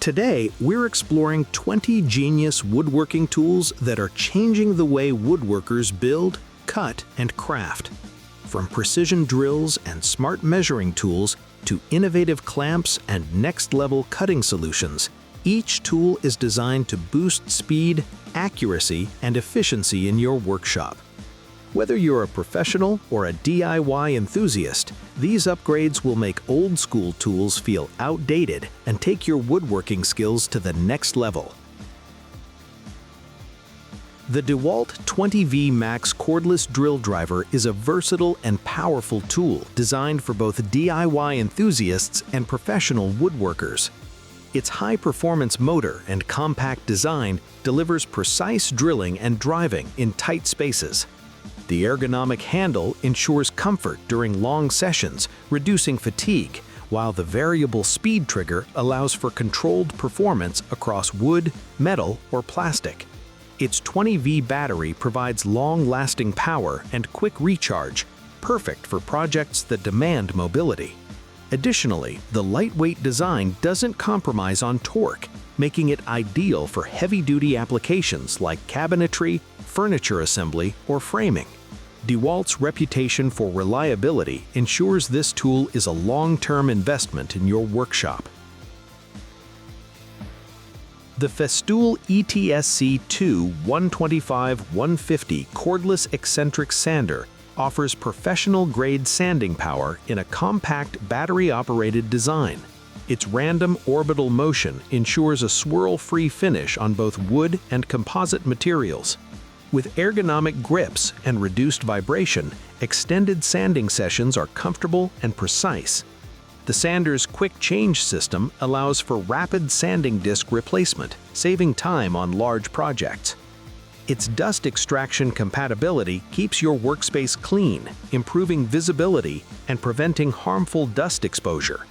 Today, we're exploring 20 genius woodworking tools that are changing the way woodworkers build, cut, and craft. From precision drills and smart measuring tools to innovative clamps and next-level cutting solutions, each tool is designed to boost speed, accuracy, and efficiency in your workshop. Whether you're a professional or a DIY enthusiast, these upgrades will make old-school tools feel outdated and take your woodworking skills to the next level. The Dewalt 20V Max cordless drill driver is a versatile and powerful tool designed for both DIY enthusiasts and professional woodworkers. Its high-performance motor and compact design delivers precise drilling and driving in tight spaces. The ergonomic handle ensures comfort during long sessions, reducing fatigue, while the variable speed trigger allows for controlled performance across wood, metal, or plastic. Its 20V battery provides long-lasting power and quick recharge, perfect for projects that demand mobility. Additionally, the lightweight design doesn't compromise on torque, making it ideal for heavy-duty applications like cabinetry, furniture assembly, or framing. Dewalt's reputation for reliability ensures this tool is a long-term investment in your workshop. The Festool ETSC 2 125-150 cordless eccentric sander offers professional-grade sanding power in a compact battery-operated design. Its random orbital motion ensures a swirl-free finish on both wood and composite materials. With ergonomic grips and reduced vibration, extended sanding sessions are comfortable and precise. The sander's quick change system allows for rapid sanding disc replacement, saving time on large projects. Its dust extraction compatibility keeps your workspace clean, improving visibility and preventing harmful dust exposure.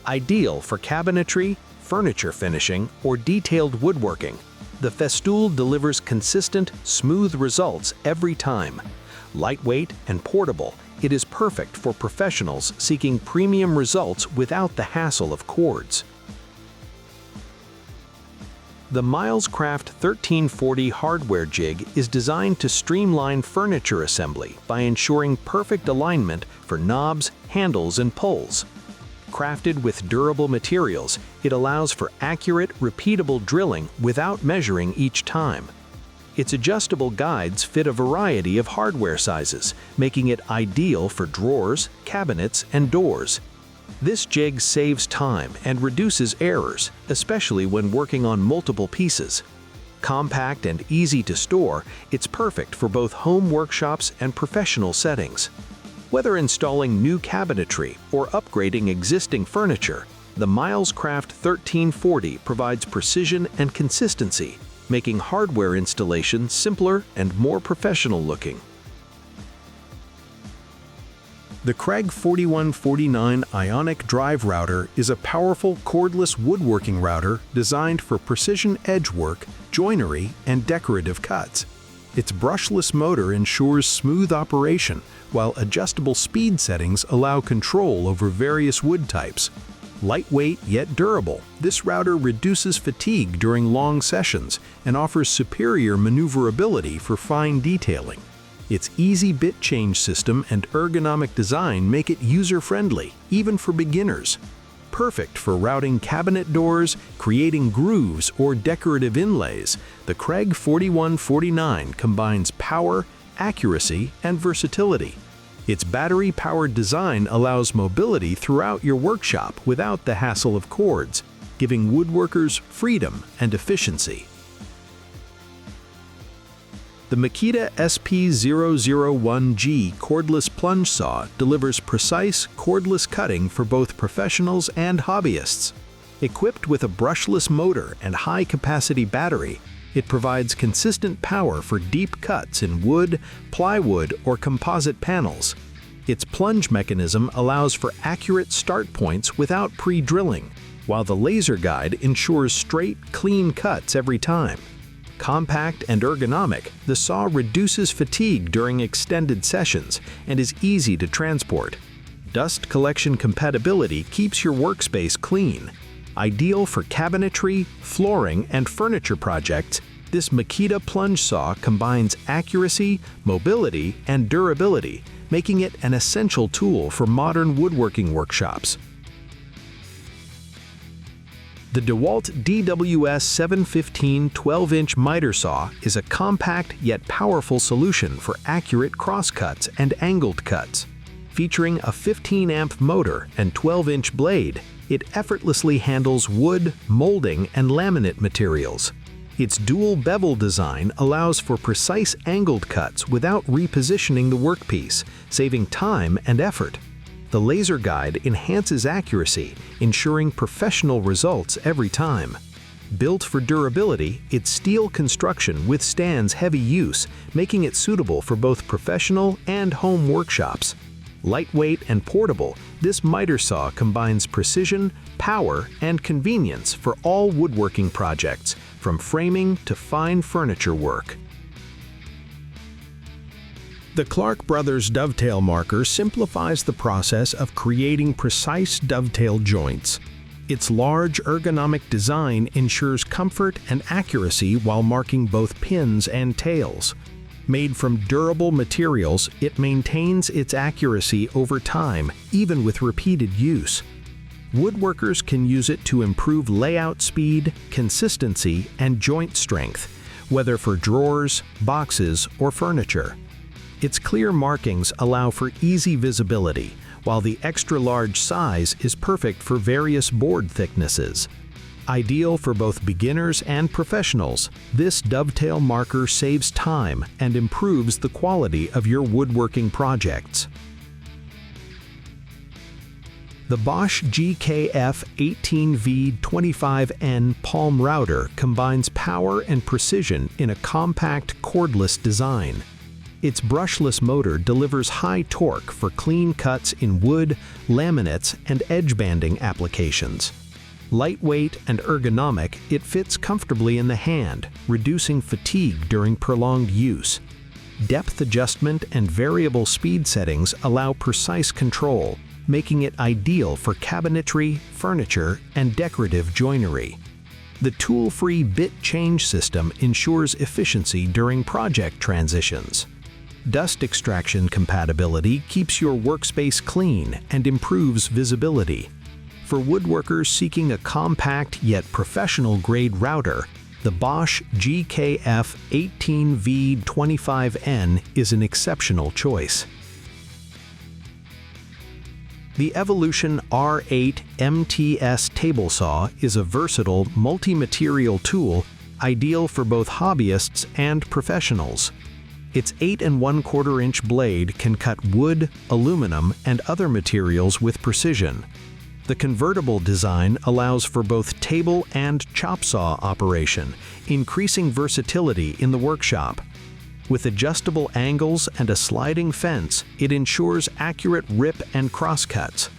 Ideal for cabinetry, furniture finishing, or detailed woodworking, the Festool delivers consistent, smooth results every time. Lightweight and portable, it is perfect for professionals seeking premium results without the hassle of cords. The Milescraft 1340 Hardware Jig is designed to streamline furniture assembly by ensuring perfect alignment for knobs, handles, and pulls. Crafted with durable materials, it allows for accurate, repeatable drilling without measuring each time. Its adjustable guides fit a variety of hardware sizes, making it ideal for drawers, cabinets, and doors. This jig saves time and reduces errors, especially when working on multiple pieces. Compact and easy to store, it's perfect for both home workshops and professional settings. Whether installing new cabinetry or upgrading existing furniture, the Milescraft 1340 provides precision and consistency, making hardware installation simpler and more professional looking. The Kreg 4149 Ionic Drive Router is a powerful cordless woodworking router designed for precision edge work, joinery, and decorative cuts. Its brushless motor ensures smooth operation, while adjustable speed settings allow control over various wood types. Lightweight yet durable, this router reduces fatigue during long sessions and offers superior maneuverability for fine detailing. Its easy bit change system and ergonomic design make it user-friendly, even for beginners. Perfect for routing cabinet doors, creating grooves, or decorative inlays, the Kreg 4149 combines power, accuracy, and versatility. Its battery-powered design allows mobility throughout your workshop without the hassle of cords, giving woodworkers freedom and efficiency. The Makita SP001G cordless plunge saw delivers precise, cordless cutting for both professionals and hobbyists. Equipped with a brushless motor and high-capacity battery, it provides consistent power for deep cuts in wood, plywood, or composite panels. Its plunge mechanism allows for accurate start points without pre-drilling, while the laser guide ensures straight, clean cuts every time. Compact and ergonomic, the saw reduces fatigue during extended sessions and is easy to transport. Dust collection compatibility keeps your workspace clean. Ideal for cabinetry, flooring, and furniture projects, this Makita plunge saw combines accuracy, mobility, and durability, making it an essential tool for modern woodworking workshops. The Dewalt DWS 715 12-inch miter saw is a compact yet powerful solution for accurate crosscuts and angled cuts. Featuring a 15-amp motor and 12-inch blade, it effortlessly handles wood, molding, and laminate materials. Its dual bevel design allows for precise angled cuts without repositioning the workpiece, saving time and effort. The laser guide enhances accuracy, ensuring professional results every time. Built for durability, its steel construction withstands heavy use, making it suitable for both professional and home workshops. Lightweight and portable, this miter saw combines precision, power, and convenience for all woodworking projects, from framing to fine furniture work. The Clarke Brothers Dovetail marker simplifies the process of creating precise dovetail joints. Its large ergonomic design ensures comfort and accuracy while marking both pins and tails. Made from durable materials, it maintains its accuracy over time, even with repeated use. Woodworkers can use it to improve layout speed, consistency, and joint strength, whether for drawers, boxes, or furniture. Its clear markings allow for easy visibility, while the extra-large size is perfect for various board thicknesses. Ideal for both beginners and professionals, this dovetail marker saves time and improves the quality of your woodworking projects. The BOSCH GKF-18V25N palm router combines power and precision in a compact cordless design. Its brushless motor delivers high torque for clean cuts in wood, laminates, and edge banding applications. Lightweight and ergonomic, it fits comfortably in the hand, reducing fatigue during prolonged use. Depth adjustment and variable speed settings allow precise control, making it ideal for cabinetry, furniture, and decorative joinery. The tool-free bit change system ensures efficiency during project transitions. Dust extraction compatibility keeps your workspace clean and improves visibility. For woodworkers seeking a compact yet professional-grade router, the BOSCH GKF-18V25N is an exceptional choice. The Evolution R8 MTS table saw is a versatile, multi-material tool ideal for both hobbyists and professionals. Its 8 1/4-inch blade can cut wood, aluminum, and other materials with precision. The convertible design allows for both table and chop saw operation, increasing versatility in the workshop. With adjustable angles and a sliding fence, it ensures accurate rip and crosscuts.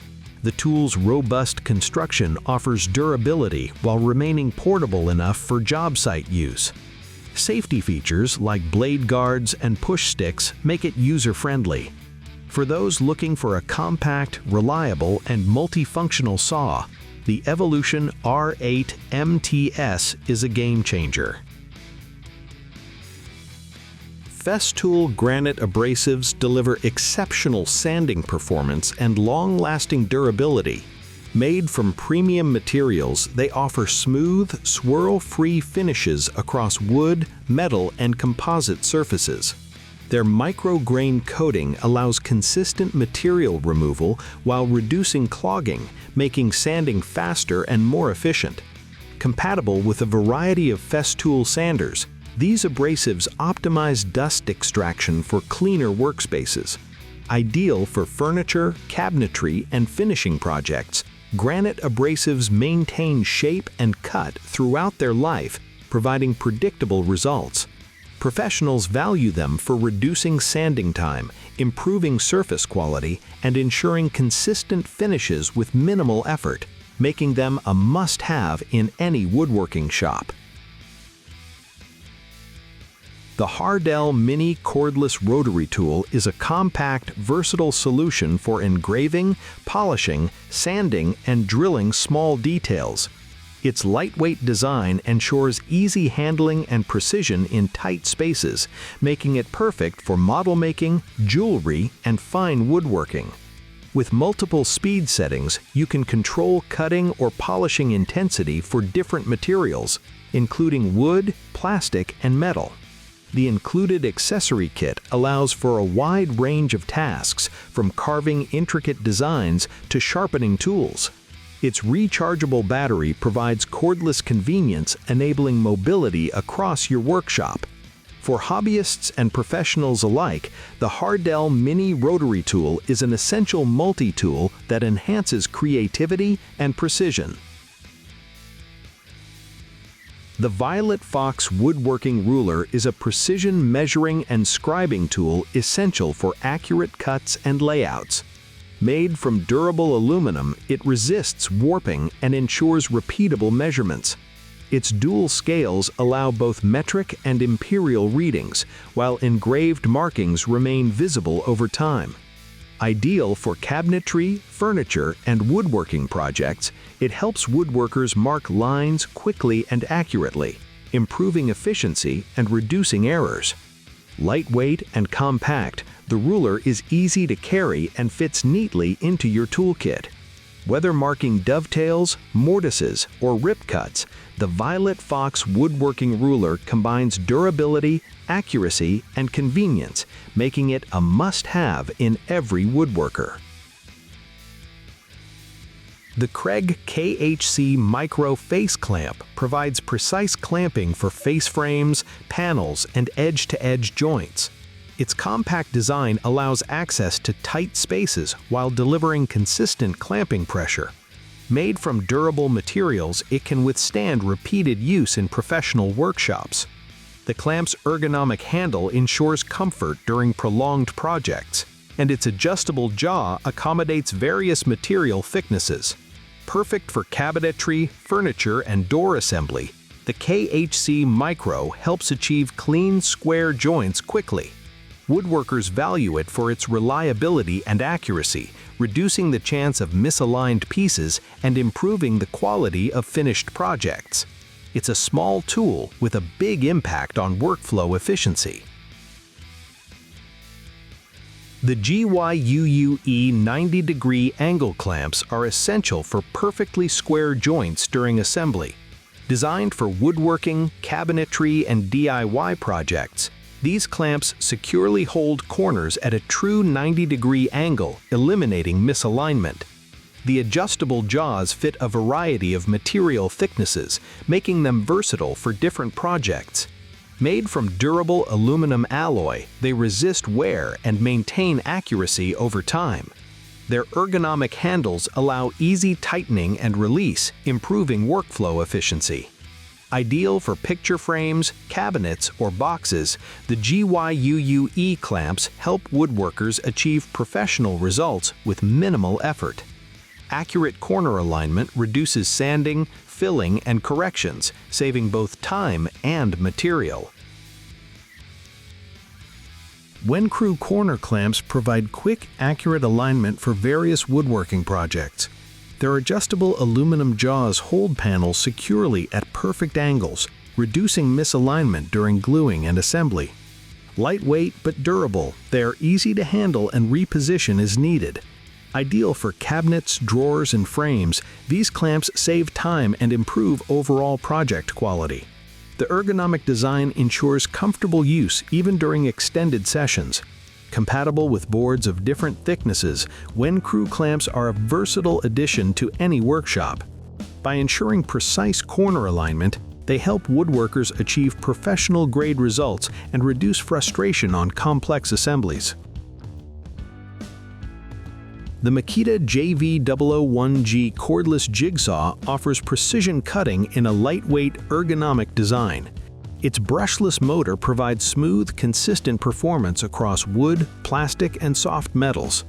The tool's robust construction offers durability while remaining portable enough for job site use. Safety features like blade guards and push sticks make it user-friendly. For those looking for a compact, reliable, and multifunctional saw, the Evolution R8 MTS is a game-changer. Festool Granat abrasives deliver exceptional sanding performance and long-lasting durability. Made from premium materials, they offer smooth, swirl-free finishes across wood, metal, and composite surfaces. Their micro-grain coating allows consistent material removal while reducing clogging, making sanding faster and more efficient. Compatible with a variety of Festool sanders, these abrasives optimize dust extraction for cleaner workspaces. Ideal for furniture, cabinetry, and finishing projects, Granat abrasives maintain shape and cut throughout their life, providing predictable results. Professionals value them for reducing sanding time, improving surface quality, and ensuring consistent finishes with minimal effort, making them a must-have in any woodworking shop. The HARDELL Mini Cordless Rotary Tool is a compact, versatile solution for engraving, polishing, sanding, and drilling small details. Its lightweight design ensures easy handling and precision in tight spaces, making it perfect for model making, jewelry, and fine woodworking. With multiple speed settings, you can control cutting or polishing intensity for different materials, including wood, plastic, and metal. The included accessory kit allows for a wide range of tasks, from carving intricate designs to sharpening tools. Its rechargeable battery provides cordless convenience, enabling mobility across your workshop. For hobbyists and professionals alike, the HARDELL Mini Rotary Tool is an essential multi-tool that enhances creativity and precision. The Violetfox woodworking ruler is a precision measuring and scribing tool essential for accurate cuts and layouts. Made from durable aluminum, it resists warping and ensures repeatable measurements. Its dual scales allow both metric and imperial readings, while engraved markings remain visible over time. Ideal for cabinetry, furniture, and woodworking projects, it helps woodworkers mark lines quickly and accurately, improving efficiency and reducing errors. Lightweight and compact, the ruler is easy to carry and fits neatly into your toolkit. Whether marking dovetails, mortises, or rip cuts, the Violetfox woodworking ruler combines durability, accuracy, and convenience, making it a must-have in every woodworker. The Kreg KHC-MICRO face clamp provides precise clamping for face frames, panels, and edge-to-edge joints. Its compact design allows access to tight spaces while delivering consistent clamping pressure. Made from durable materials, it can withstand repeated use in professional workshops. The clamp's ergonomic handle ensures comfort during prolonged projects, and its adjustable jaw accommodates various material thicknesses. Perfect for cabinetry, furniture, and door assembly, the KHC-MICRO helps achieve clean, square joints quickly. Woodworkers value it for its reliability and accuracy, reducing the chance of misaligned pieces and improving the quality of finished projects. It's a small tool with a big impact on workflow efficiency. The GYUEE 90-degree angle clamps are essential for perfectly square joints during assembly. Designed for woodworking, cabinetry, and DIY projects, these clamps securely hold corners at a true 90-degree angle, eliminating misalignment. The adjustable jaws fit a variety of material thicknesses, making them versatile for different projects. Made from durable aluminum alloy, they resist wear and maintain accuracy over time. Their ergonomic handles allow easy tightening and release, improving workflow efficiency. Ideal for picture frames, cabinets, or boxes, the GYUEE clamps help woodworkers achieve professional results with minimal effort. Accurate corner alignment reduces sanding, filling, and corrections, saving both time and material. WenCrew corner clamps provide quick, accurate alignment for various woodworking projects. Their adjustable aluminum jaws hold panels securely at perfect angles, reducing misalignment during gluing and assembly. Lightweight but durable, they are easy to handle and reposition as needed. Ideal for cabinets, drawers, and frames, these clamps save time and improve overall project quality. The ergonomic design ensures comfortable use even during extended sessions. Compatible with boards of different thicknesses, WenCrew clamps are a versatile addition to any workshop. By ensuring precise corner alignment, they help woodworkers achieve professional-grade results and reduce frustration on complex assemblies. The Makita JV001G cordless jigsaw offers precision cutting in a lightweight, ergonomic design. Its brushless motor provides smooth, consistent performance across wood, plastic, and soft metals.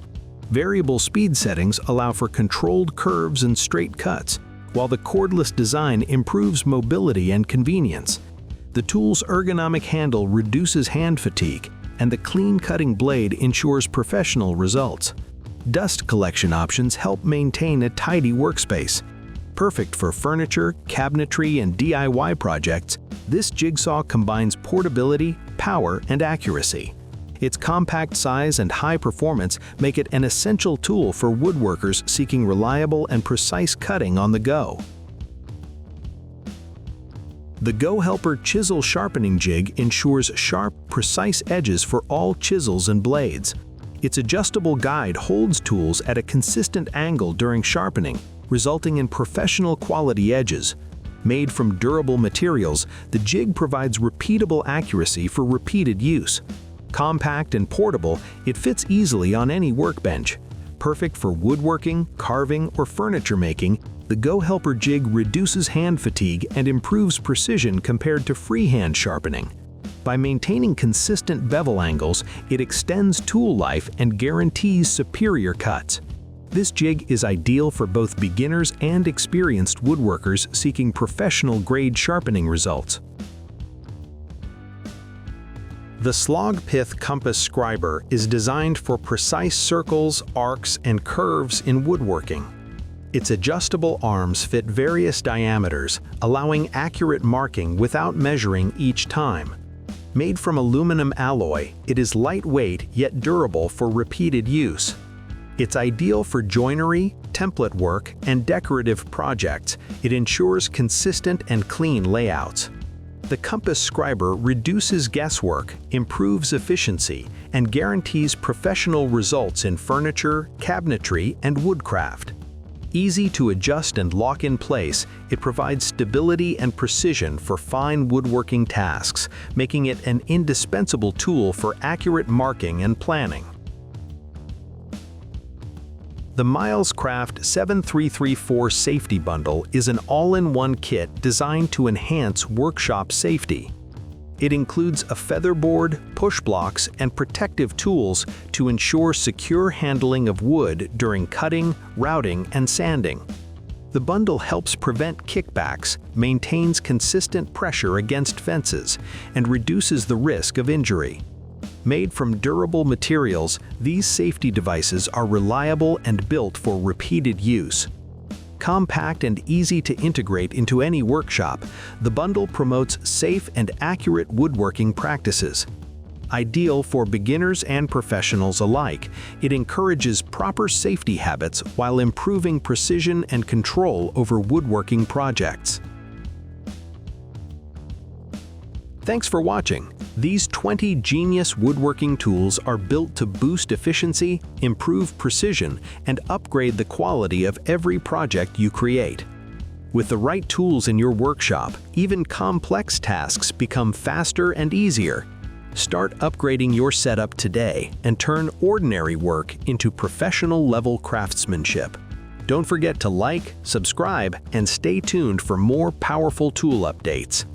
Variable speed settings allow for controlled curves and straight cuts, while the cordless design improves mobility and convenience. The tool's ergonomic handle reduces hand fatigue, and the clean cutting blade ensures professional results. Dust collection options help maintain a tidy workspace. Perfect for furniture, cabinetry, and DIY projects, this jigsaw combines portability, power, and accuracy. Its compact size and high performance make it an essential tool for woodworkers seeking reliable and precise cutting on the go. The GoHelper Chisel Sharpening Jig ensures sharp, precise edges for all chisels and blades. Its adjustable guide holds tools at a consistent angle during sharpening, resulting in professional quality edges. Made from durable materials, the jig provides repeatable accuracy for repeated use. Compact and portable, it fits easily on any workbench. Perfect for woodworking, carving, or furniture making, the GoHelper jig reduces hand fatigue and improves precision compared to freehand sharpening. By maintaining consistent bevel angles, it extends tool life and guarantees superior cuts. This jig is ideal for both beginners and experienced woodworkers seeking professional-grade sharpening results. The SlogPith Compass Scriber is designed for precise circles, arcs, and curves in woodworking. Its adjustable arms fit various diameters, allowing accurate marking without measuring each time. Made from aluminum alloy, it is lightweight yet durable for repeated use. It's ideal for joinery, template work, and decorative projects. It ensures consistent and clean layouts. The Compass Scriber reduces guesswork, improves efficiency, and guarantees professional results in furniture, cabinetry, and woodcraft. Easy to adjust and lock in place, it provides stability and precision for fine woodworking tasks, making it an indispensable tool for accurate marking and planning. The Milescraft 7334 Safety Bundle is an all-in-one kit designed to enhance workshop safety. It includes a featherboard, push blocks, and protective tools to ensure secure handling of wood during cutting, routing, and sanding. The bundle helps prevent kickbacks, maintains consistent pressure against fences, and reduces the risk of injury. Made from durable materials, these safety devices are reliable and built for repeated use. Compact and easy to integrate into any workshop, the bundle promotes safe and accurate woodworking practices. Ideal for beginners and professionals alike, it encourages proper safety habits while improving precision and control over woodworking projects. Thanks for watching. These 20 genius woodworking tools are built to boost efficiency, improve precision, and upgrade the quality of every project you create. With the right tools in your workshop, even complex tasks become faster and easier. Start upgrading your setup today and turn ordinary work into professional-level craftsmanship. Don't forget to like, subscribe, and stay tuned for more powerful tool updates.